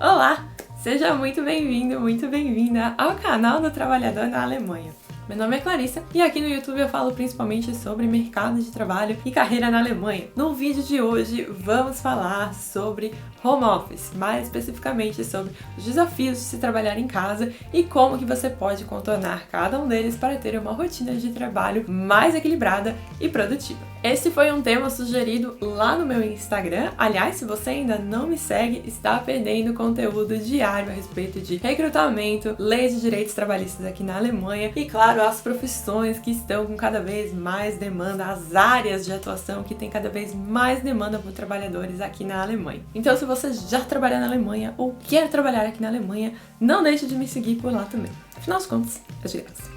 Olá! Seja muito bem-vindo, muito bem-vinda ao canal do Trabalhador na Alemanha. Meu nome é Clarissa e aqui no YouTube eu falo principalmente sobre mercado de trabalho e carreira na Alemanha. No vídeo de hoje vamos falar sobre home office, mais especificamente sobre os desafios de se trabalhar em casa e como que você pode contornar cada um deles para ter uma rotina de trabalho mais equilibrada e produtiva. Esse foi um tema sugerido lá no meu Instagram. Aliás, se você ainda não me segue, está perdendo conteúdo diário a respeito de recrutamento, leis de direitos trabalhistas aqui na Alemanha e, claro, as profissões que estão com cada vez mais demanda, as áreas de atuação que tem cada vez mais demanda por trabalhadores aqui na Alemanha. Então, se você já trabalha na Alemanha ou quer trabalhar aqui na Alemanha, não deixe de me seguir por lá também. Afinal de contas, é de graça.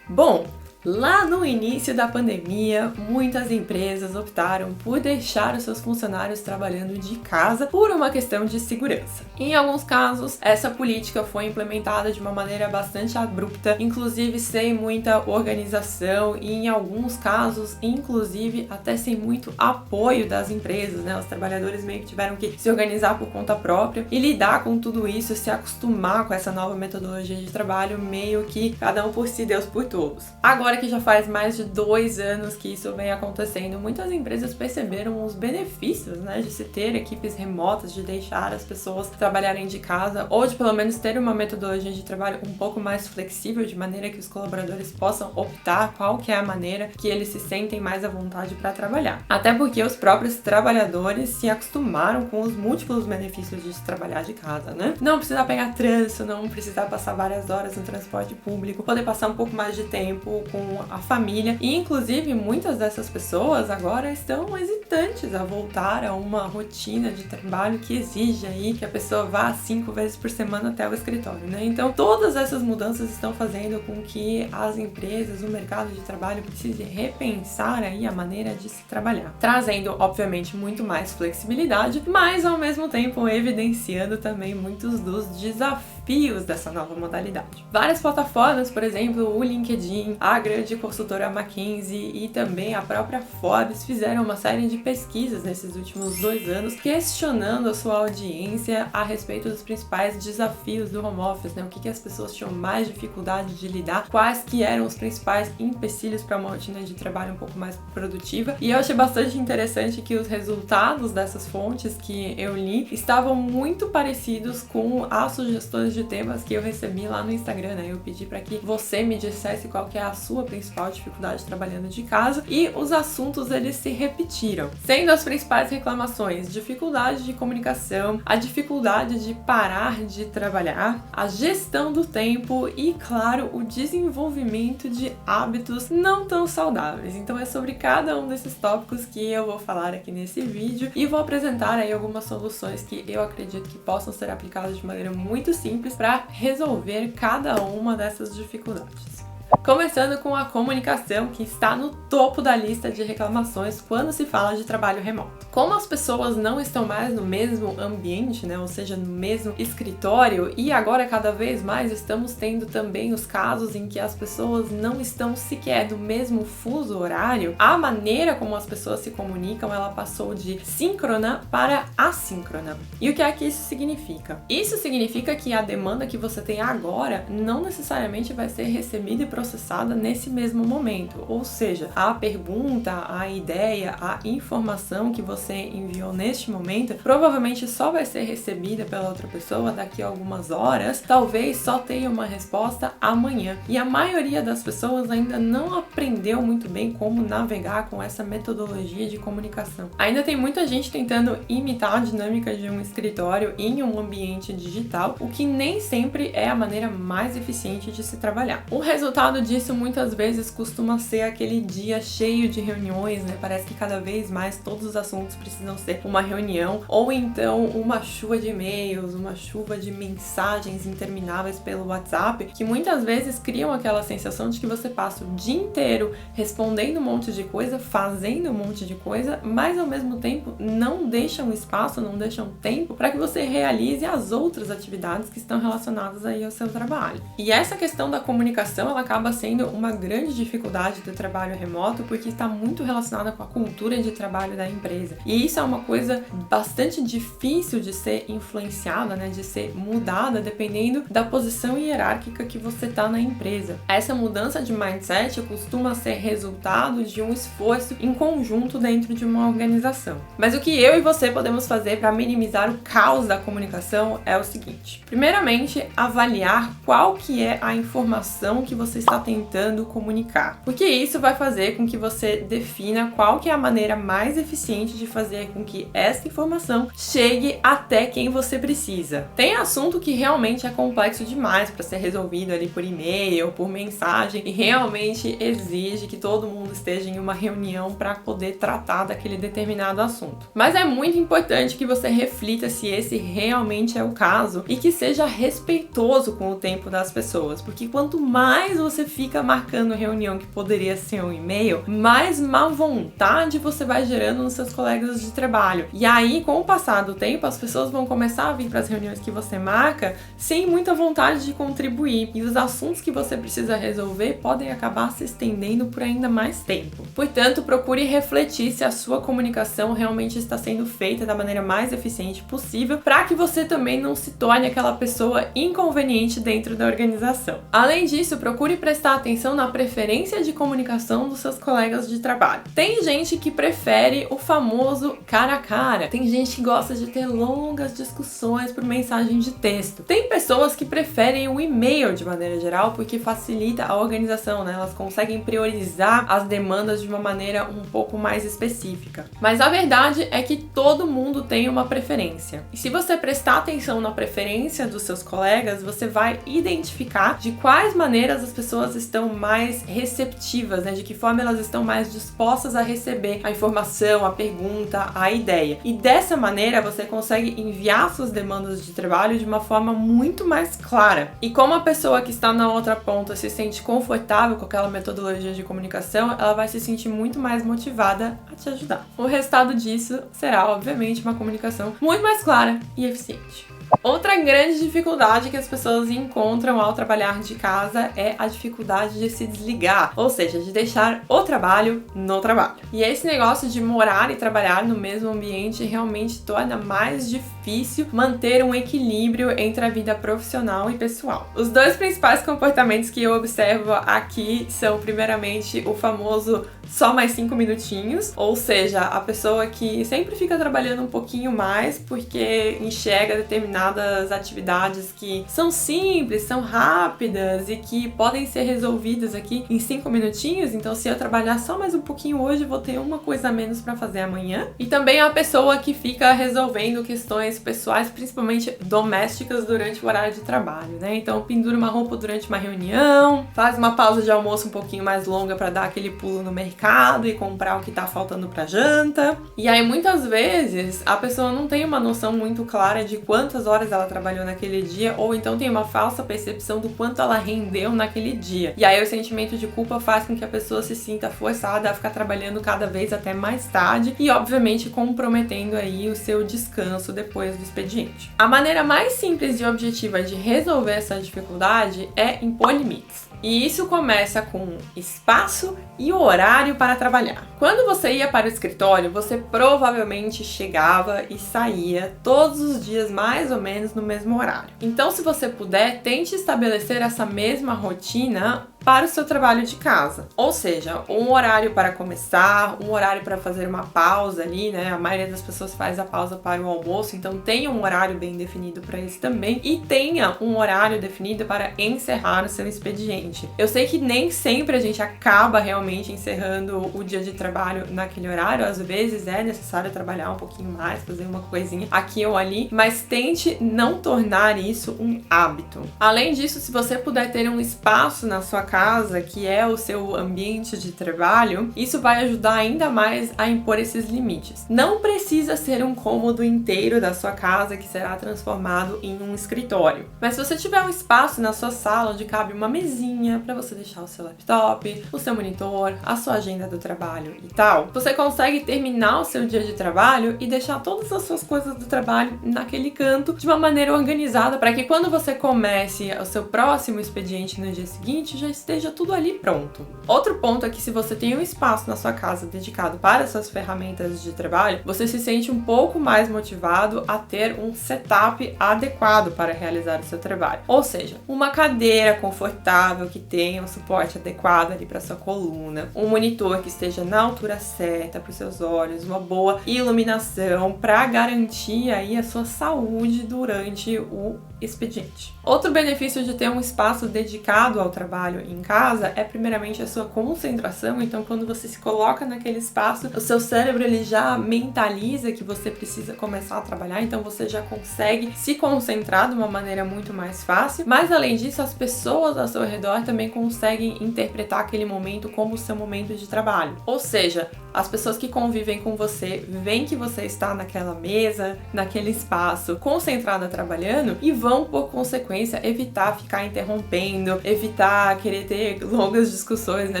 Bom, lá no início da pandemia, muitas empresas optaram por deixar os seus funcionários trabalhando de casa por uma questão de segurança. Em alguns casos, essa política foi implementada de uma maneira bastante abrupta, inclusive sem muita organização e em alguns casos, inclusive até sem muito apoio das empresas, né? Os trabalhadores meio que tiveram que se organizar por conta própria e lidar com tudo isso, se acostumar com essa nova metodologia de trabalho, meio que cada um por si, Deus por todos. Agora que já faz mais de 2 anos que isso vem acontecendo, muitas empresas perceberam os benefícios, né, de se ter equipes remotas, de deixar as pessoas trabalharem de casa, ou de pelo menos ter uma metodologia de trabalho um pouco mais flexível, de maneira que os colaboradores possam optar qual que é a maneira que eles se sentem mais à vontade para trabalhar. Até porque os próprios trabalhadores se acostumaram com os múltiplos benefícios de se trabalhar de casa, né? Não precisar pegar trânsito, não precisar passar várias horas no transporte público, poder passar um pouco mais de tempo com a família e inclusive muitas dessas pessoas agora estão hesitantes a voltar a uma rotina de trabalho que exige aí que a pessoa vá 5 vezes por semana até o escritório, né? Então todas essas mudanças estão fazendo com que as empresas, o mercado de trabalho precise repensar aí a maneira de se trabalhar, trazendo obviamente muito mais flexibilidade, mas ao mesmo tempo evidenciando também muitos dos desafios dessa nova modalidade. Várias plataformas, por exemplo, o LinkedIn, a grande consultora McKinsey e também a própria Forbes fizeram uma série de pesquisas nesses últimos 2 anos questionando a sua audiência a respeito dos principais desafios do home office, né? O que as pessoas tinham mais dificuldade de lidar, quais que eram os principais empecilhos para uma rotina de trabalho um pouco mais produtiva. E eu achei bastante interessante que os resultados dessas fontes que eu li estavam muito parecidos com as sugestões de temas que eu recebi lá no Instagram, né? Eu pedi para que você me dissesse qual que é a sua principal dificuldade trabalhando de casa e os assuntos eles se repetiram, sendo as principais reclamações dificuldade de comunicação, a dificuldade de parar de trabalhar, a gestão do tempo e, claro, o desenvolvimento de hábitos não tão saudáveis. Então é sobre cada um desses tópicos que eu vou falar aqui nesse vídeo e vou apresentar aí algumas soluções que eu acredito que possam ser aplicadas de maneira muito simples para resolver cada uma dessas dificuldades. Começando com a comunicação, que está no topo da lista de reclamações quando se fala de trabalho remoto. Como as pessoas não estão mais no mesmo ambiente, né, ou seja, no mesmo escritório, e agora cada vez mais estamos tendo também os casos em que as pessoas não estão sequer no mesmo fuso horário, a maneira como as pessoas se comunicam, ela passou de síncrona para assíncrona. E o que é que isso significa? Isso significa que a demanda que você tem agora não necessariamente vai ser recebida e processada nesse mesmo momento, ou seja, a pergunta, a ideia, a informação que você enviou neste momento provavelmente só vai ser recebida pela outra pessoa daqui a algumas horas, talvez só tenha uma resposta amanhã. E a maioria das pessoas ainda não aprendeu muito bem como navegar com essa metodologia de comunicação. Ainda tem muita gente tentando imitar a dinâmica de um escritório em um ambiente digital, o que nem sempre é a maneira mais eficiente de se trabalhar. O resultado disso muitas vezes costuma ser aquele dia cheio de reuniões, né? Parece que cada vez mais todos os assuntos precisam ser uma reunião, ou então uma chuva de e-mails, uma chuva de mensagens intermináveis pelo WhatsApp, que muitas vezes criam aquela sensação de que você passa o dia inteiro respondendo um monte de coisa, fazendo um monte de coisa, mas ao mesmo tempo não deixam espaço, não deixam tempo para que você realize as outras atividades que estão relacionadas aí ao seu trabalho. E essa questão da comunicação, ela acaba acaba sendo uma grande dificuldade do trabalho remoto, porque está muito relacionada com a cultura de trabalho da empresa. E isso é uma coisa bastante difícil de ser influenciada, né, de ser mudada dependendo da posição hierárquica que você está na empresa. Essa mudança de mindset costuma ser resultado de um esforço em conjunto dentro de uma organização. Mas o que eu e você podemos fazer para minimizar o caos da comunicação é o seguinte: primeiramente, avaliar qual que é a informação que você está tentando comunicar, porque isso vai fazer com que você defina qual que é a maneira mais eficiente de fazer com que essa informação chegue até quem você precisa. Tem assunto que realmente é complexo demais para ser resolvido ali por e-mail, por mensagem, e realmente exige que todo mundo esteja em uma reunião para poder tratar daquele determinado assunto. Mas é muito importante que você reflita se esse realmente é o caso e que seja respeitoso com o tempo das pessoas, porque quanto mais você fica marcando reunião que poderia ser um e-mail, mais má vontade você vai gerando nos seus colegas de trabalho. E aí, com o passar do tempo, as pessoas vão começar a vir para as reuniões que você marca sem muita vontade de contribuir, e os assuntos que você precisa resolver podem acabar se estendendo por ainda mais tempo. Portanto, procure refletir se a sua comunicação realmente está sendo feita da maneira mais eficiente possível, para que você também não se torne aquela pessoa inconveniente dentro da organização. Além disso, procure prestar atenção na preferência de comunicação dos seus colegas de trabalho. Tem gente que prefere o famoso cara a cara, tem gente que gosta de ter longas discussões por mensagem de texto, tem pessoas que preferem o e-mail de maneira geral porque facilita a organização, né? Elas conseguem priorizar as demandas de uma maneira um pouco mais específica. Mas a verdade é que todo mundo tem uma preferência. E se você prestar atenção na preferência dos seus colegas, você vai identificar de quais maneiras as pessoas estão mais receptivas, né? De que forma elas estão mais dispostas a receber a informação, a pergunta, a ideia. E dessa maneira você consegue enviar suas demandas de trabalho de uma forma muito mais clara. E como a pessoa que está na outra ponta se sente confortável com aquela metodologia de comunicação, ela vai se sentir muito mais motivada a te ajudar. O resultado disso será, obviamente, uma comunicação muito mais clara e eficiente. Outra grande dificuldade que as pessoas encontram ao trabalhar de casa é a dificuldade de se desligar, ou seja, de deixar o trabalho no trabalho. E esse negócio de morar e trabalhar no mesmo ambiente realmente torna mais difícil manter um equilíbrio entre a vida profissional e pessoal. Os dois principais comportamentos que eu observo aqui são, primeiramente, o famoso só mais 5 minutinhos, ou seja, a pessoa que sempre fica trabalhando um pouquinho mais porque enxerga determinadas atividades que são simples, são rápidas e que podem ser resolvidas aqui em 5 minutinhos. Então, se eu trabalhar só mais um pouquinho hoje, vou ter uma coisa a menos para fazer amanhã. E também a pessoa que fica resolvendo questões pessoais, principalmente domésticas, durante o horário de trabalho, né? Então, pendura uma roupa durante uma reunião, faz uma pausa de almoço um pouquinho mais longa para dar aquele pulo no mercado e comprar o que tá faltando pra janta. E aí, muitas vezes, a pessoa não tem uma noção muito clara de quantas horas ela trabalhou naquele dia, ou então tem uma falsa percepção do quanto ela rendeu naquele dia. E aí, o sentimento de culpa faz com que a pessoa se sinta forçada a ficar trabalhando cada vez até mais tarde e, obviamente, comprometendo aí o seu descanso depois do expediente. A maneira mais simples e objetiva de resolver essa dificuldade é impor limites. E isso começa com espaço e horário para trabalhar. Quando você ia para o escritório, você provavelmente chegava e saía todos os dias mais ou menos no mesmo horário. Então, se você puder, tente estabelecer essa mesma rotina para o seu trabalho de casa. Ou seja, um horário para começar, um horário para fazer uma pausa ali, né? A maioria das pessoas faz a pausa para o almoço, então tenha um horário bem definido para isso também, e tenha um horário definido para encerrar o seu expediente. Eu sei que nem sempre a gente acaba realmente encerrando o dia de trabalho naquele horário, às vezes é necessário trabalhar um pouquinho mais, fazer uma coisinha aqui ou ali, mas tente não tornar isso um hábito. Além disso, se você puder ter um espaço na sua casa, que é o seu ambiente de trabalho, isso vai ajudar ainda mais a impor esses limites. Não precisa ser um cômodo inteiro da sua casa que será transformado em um escritório, mas se você tiver um espaço na sua sala onde cabe uma mesinha para você deixar o seu laptop, o seu monitor, a sua agenda do trabalho e tal, você consegue terminar o seu dia de trabalho e deixar todas as suas coisas do trabalho naquele canto de uma maneira organizada, para que quando você comece o seu próximo expediente no dia seguinte, já esteja tudo ali pronto. Outro ponto é que se você tem um espaço na sua casa dedicado para suas ferramentas de trabalho, você se sente um pouco mais motivado a ter um setup adequado para realizar o seu trabalho. Ou seja, uma cadeira confortável que tenha um suporte adequado ali para sua coluna, um monitor que esteja na altura certa para os seus olhos, uma boa iluminação para garantir aí a sua saúde durante o expediente. Outro benefício de ter um espaço dedicado ao trabalho em casa é primeiramente a sua concentração. Então, quando você se coloca naquele espaço, o seu cérebro ele já mentaliza que você precisa começar a trabalhar, então você já consegue se concentrar de uma maneira muito mais fácil. Mas além disso, as pessoas ao seu redor também conseguem interpretar aquele momento como o seu momento de trabalho. Ou seja, as pessoas que convivem com você veem que você está naquela mesa, naquele espaço, concentrada trabalhando e vão, por consequência, evitar ficar interrompendo, evitar querer ter longas discussões, né?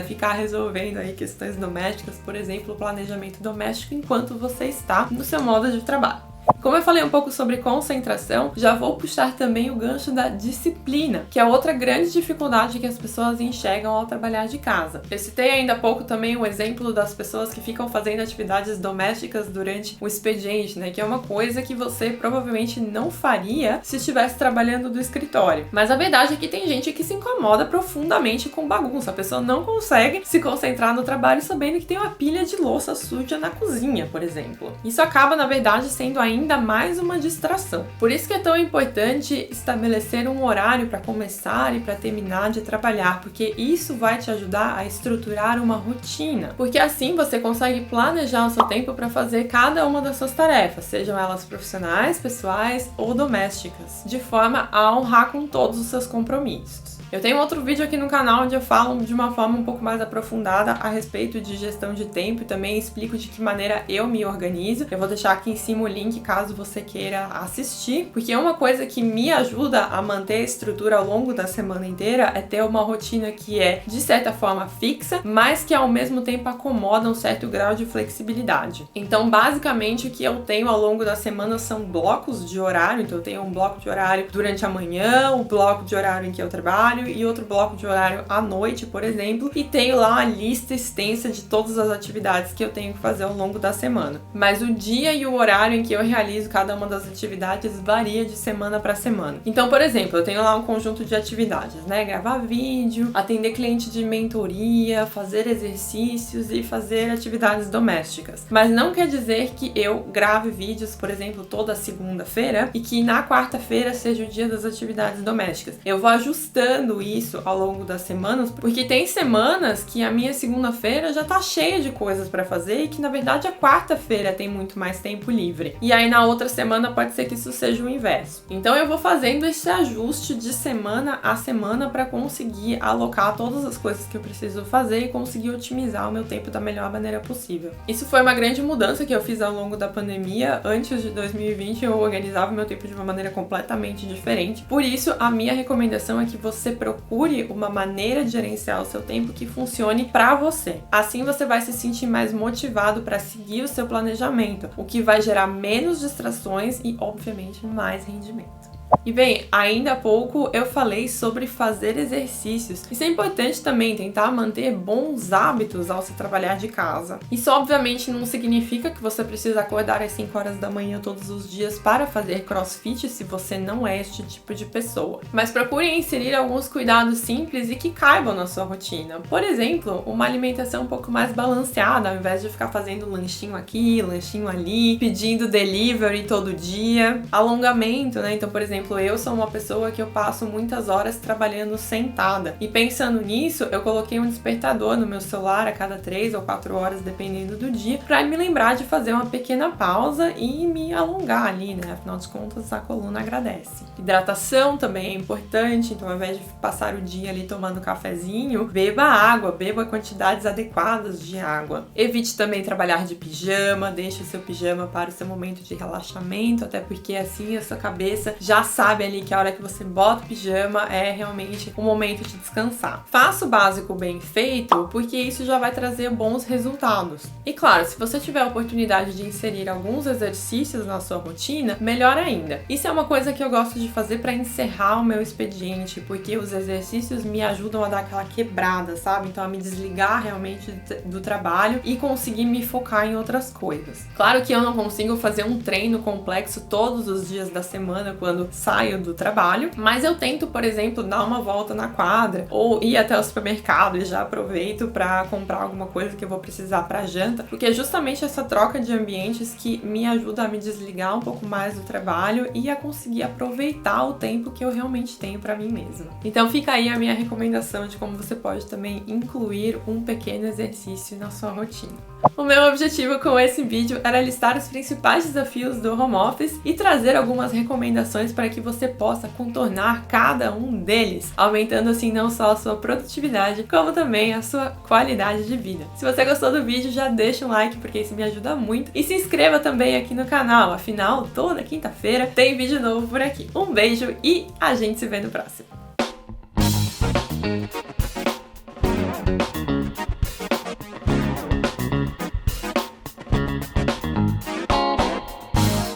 Ficar resolvendo aí questões domésticas, por exemplo, o planejamento doméstico, enquanto você está no seu modo de trabalho. Como eu falei um pouco sobre concentração, já vou puxar também o gancho da disciplina, que é outra grande dificuldade que as pessoas enxergam ao trabalhar de casa. Eu citei ainda há pouco também o exemplo das pessoas que ficam fazendo atividades domésticas durante o expediente, né? Que é uma coisa que você provavelmente não faria se estivesse trabalhando do escritório. Mas a verdade é que tem gente que se incomoda profundamente com bagunça. A pessoa não consegue se concentrar no trabalho sabendo que tem uma pilha de louça suja na cozinha, por exemplo. Isso acaba, na verdade, sendo ainda mais uma distração. Por isso que é tão importante estabelecer um horário para começar e para terminar de trabalhar, porque isso vai te ajudar a estruturar uma rotina. Porque assim você consegue planejar o seu tempo para fazer cada uma das suas tarefas, sejam elas profissionais, pessoais ou domésticas, de forma a honrar com todos os seus compromissos. Eu tenho outro vídeo aqui no canal onde eu falo de uma forma um pouco mais aprofundada a respeito de gestão de tempo e também explico de que maneira eu me organizo. Eu vou deixar aqui em cima o link caso você queira assistir, porque uma coisa que me ajuda a manter a estrutura ao longo da semana inteira é ter uma rotina que é, de certa forma, fixa, mas que ao mesmo tempo acomoda um certo grau de flexibilidade. Então, basicamente, o que eu tenho ao longo da semana são blocos de horário. Então, eu tenho um bloco de horário durante a manhã, um bloco de horário em que eu trabalho e outro bloco de horário à noite, por exemplo, e tenho lá uma lista extensa de todas as atividades que eu tenho que fazer ao longo da semana. Mas o dia e o horário em que eu realizo cada uma das atividades varia de semana para semana. Então, por exemplo, eu tenho lá um conjunto de atividades, né? Gravar vídeo, atender cliente de mentoria, fazer exercícios e fazer atividades domésticas. Mas não quer dizer que eu grave vídeos, por exemplo, toda segunda-feira e que na quarta-feira seja o dia das atividades domésticas. Eu vou ajustando isso ao longo das semanas, porque tem semanas que a minha segunda-feira já tá cheia de coisas para fazer e que na verdade a quarta-feira tem muito mais tempo livre. E aí na outra semana pode ser que isso seja o inverso. Então eu vou fazendo esse ajuste de semana a semana para conseguir alocar todas as coisas que eu preciso fazer e conseguir otimizar o meu tempo da melhor maneira possível. Isso foi uma grande mudança que eu fiz ao longo da pandemia. Antes de 2020 eu organizava o meu tempo de uma maneira completamente diferente. Por isso a minha recomendação é que você procure uma maneira de gerenciar o seu tempo que funcione para você. Assim você vai se sentir mais motivado para seguir o seu planejamento, o que vai gerar menos distrações e, obviamente, mais rendimento. E bem, ainda há pouco eu falei sobre fazer exercícios. Isso é importante também, tentar manter bons hábitos ao se trabalhar de casa. Isso obviamente não significa que você precisa acordar às 5 horas da manhã todos os dias para fazer crossfit se você não é este tipo de pessoa. Mas procure inserir alguns cuidados simples e que caibam na sua rotina. Por exemplo, uma alimentação um pouco mais balanceada, ao invés de ficar fazendo lanchinho aqui, lanchinho ali, pedindo delivery todo dia. Alongamento, né? Então, por exemplo, eu sou uma pessoa que eu passo muitas horas trabalhando sentada. E pensando nisso, eu coloquei um despertador no meu celular a cada 3 ou 4 horas, dependendo do dia, para me lembrar de fazer uma pequena pausa e me alongar ali, né? Afinal de contas, a coluna agradece. Hidratação também é importante, então ao invés de passar o dia ali tomando cafezinho, beba água, beba quantidades adequadas de água. Evite também trabalhar de pijama, deixe o seu pijama para o seu momento de relaxamento, até porque assim a sua cabeça já sabe sabe ali que a hora que você bota o pijama é realmente o momento de descansar. Faça o básico bem feito, porque isso já vai trazer bons resultados. E claro, se você tiver a oportunidade de inserir alguns exercícios na sua rotina, melhor ainda. Isso é uma coisa que eu gosto de fazer para encerrar o meu expediente, porque os exercícios me ajudam a dar aquela quebrada, sabe? Então a me desligar realmente do trabalho e conseguir me focar em outras coisas. Claro que eu não consigo fazer um treino complexo todos os dias da semana quando saio do trabalho, mas eu tento, por exemplo, dar uma volta na quadra ou ir até o supermercado e já aproveito para comprar alguma coisa que eu vou precisar para janta, porque é justamente essa troca de ambientes que me ajuda a me desligar um pouco mais do trabalho e a conseguir aproveitar o tempo que eu realmente tenho para mim mesma. Então fica aí a minha recomendação de como você pode também incluir um pequeno exercício na sua rotina. O meu objetivo com esse vídeo era listar os principais desafios do home office e trazer algumas recomendações para que você possa contornar cada um deles, aumentando assim não só a sua produtividade, como também a sua qualidade de vida. Se você gostou do vídeo, já deixa um like porque isso me ajuda muito e se inscreva também aqui no canal, afinal toda quinta-feira tem vídeo novo por aqui. Um beijo e a gente se vê no próximo.